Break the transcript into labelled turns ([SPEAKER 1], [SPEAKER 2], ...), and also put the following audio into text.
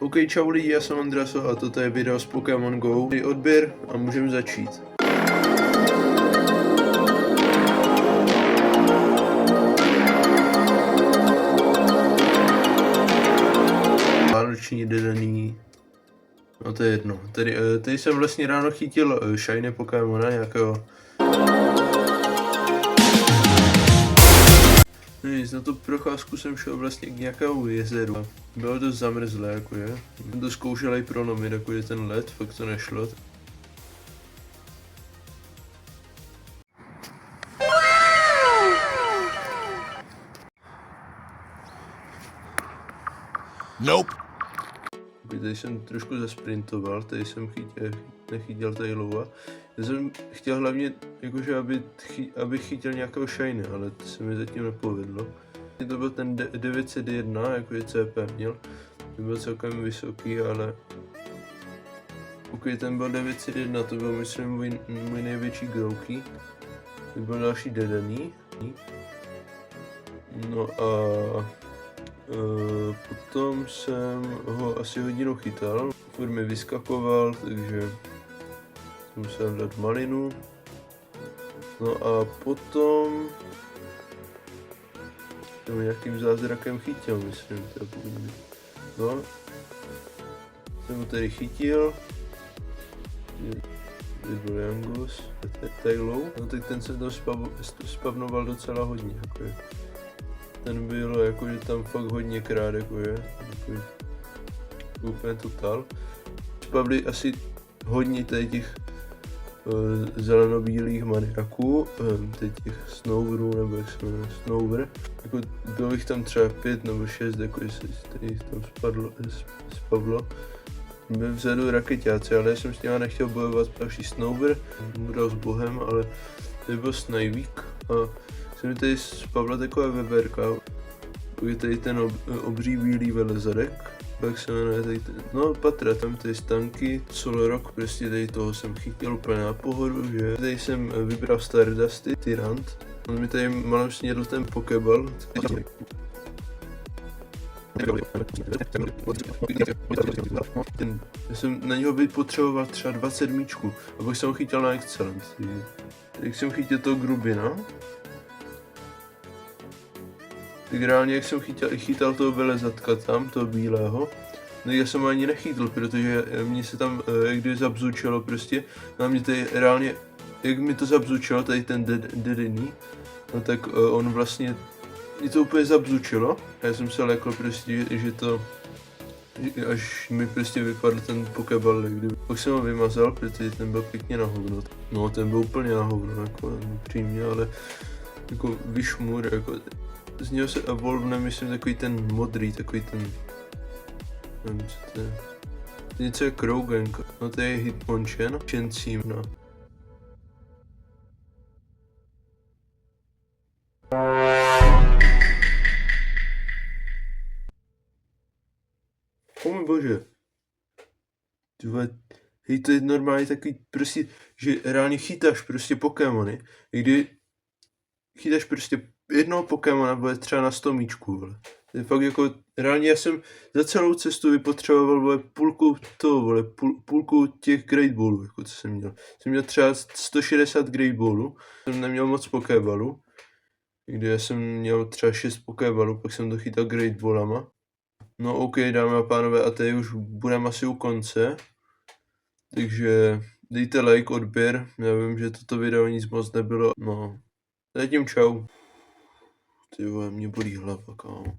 [SPEAKER 1] OK, čau lidi, já jsem Andraso a toto je video z Pokémon Go. Odběr a můžeme začít. Vánoční dedaný. No to je jedno. Tady jsem vlastně ráno chytil shiny Pokémona nějakého. Nic, na tu procházku jsem šel vlastně k nějakému jezeru. Bylo to zamrzlé, jako je. Jsem to zkoušel i prolomit, jako je ten led, fakt to nešlo. Nope. Tady jsem trošku zasprintoval, tady jsem nechytil tady lova. Já jsem chtěl hlavně, jakože abych chytil nějakého shiny, ale to se mi zatím nepovedlo. To byl ten 901, jako je CP měl. To byl celkem vysoký, ale... OK, ten byl 901, to byl myslím můj největší growkey. To byl další dedaný. No a... potom jsem ho asi hodinu chytal, furt mi vyskakoval, takže jsem musel dát malinu. No a potom jsem nějakým zázrakem chytil, myslím, to je původně. No, jsem ho tady chytil. Tady byl Yangus, Taillow, no tak ten se tam spavnoval docela hodně, jako je. Ten byl jakože tam fakt hodně krát, jako je, jako úplně total. Spavli asi hodně těch zelenobílých maniaků, těch Snoverů, nebo jak se jmenuje, Snover. Jako bylo jich tam třeba 5 nebo 6, jako se jich tam spavlo. Byl vzadu raketáci, ale já jsem s nimi nechtěl bojovat další Snover, dal s bohem, ale tady byl Snivik a jsem mi tady spavla taková veverka. Je tady ten obří bílý velezadek, jak se jmenuje tady no Patra, tam tady stanky, Solrock, prostě tady toho jsem chytil úplně na pohodu, že. Tady jsem vybral Stardusty, Tyrant, on mi tady malem snědl ten Pokéball. Já jsem na něho potřeboval třeba 27, a pak jsem ho chytil na Excellent. Tak jsem chytil toho Grubina. Tak reálně, jak jsem chytal toho velezatka tam, toho bílého, no já jsem ho ani nechytl, protože mě se tam, jak když zabzučilo prostě, na mě tady reálně, jak mi to zabzučilo, tady ten dedený, no tak on vlastně, mě to úplně zabzučilo, a já jsem se lekl prostě, že to, až mi prostě vypadl ten Pokéball, kdyby. Pak jsem ho vymazal, protože ten byl pěkně na hovno. No, ten byl úplně na hovno, jako přímě, ale jako vyšmur, jako z něho se evolvne, myslím, takový ten modrý, takový ten, nevím, co to je. Něco je Krogank, no to je Hitmonchan, Chansey, no. O můj bože. Tyhle, hej, to je normálně takový prostě, že reálně chytáš prostě Pokémony, i kdy chytáš prostě jednoho Pokémona bude třeba na 100 míčků, vole. To je fakt jako, reálně já jsem za celou cestu vypotřeboval, vole, půlku těch Great Ballů, jako co jsem měl. Jsem měl třeba 160 Great Ballů, jsem neměl moc Pokéballů, kdy já jsem měl třeba 6 Pokéballů, pak jsem to chytal Great Ballama. No OK, dámy a pánové, a tady už budeme asi u konce, takže dejte like, odběr, já vím, že toto video nic moc nebylo, no, zatím čau. Ty vole, mě bolí hlava, kámo.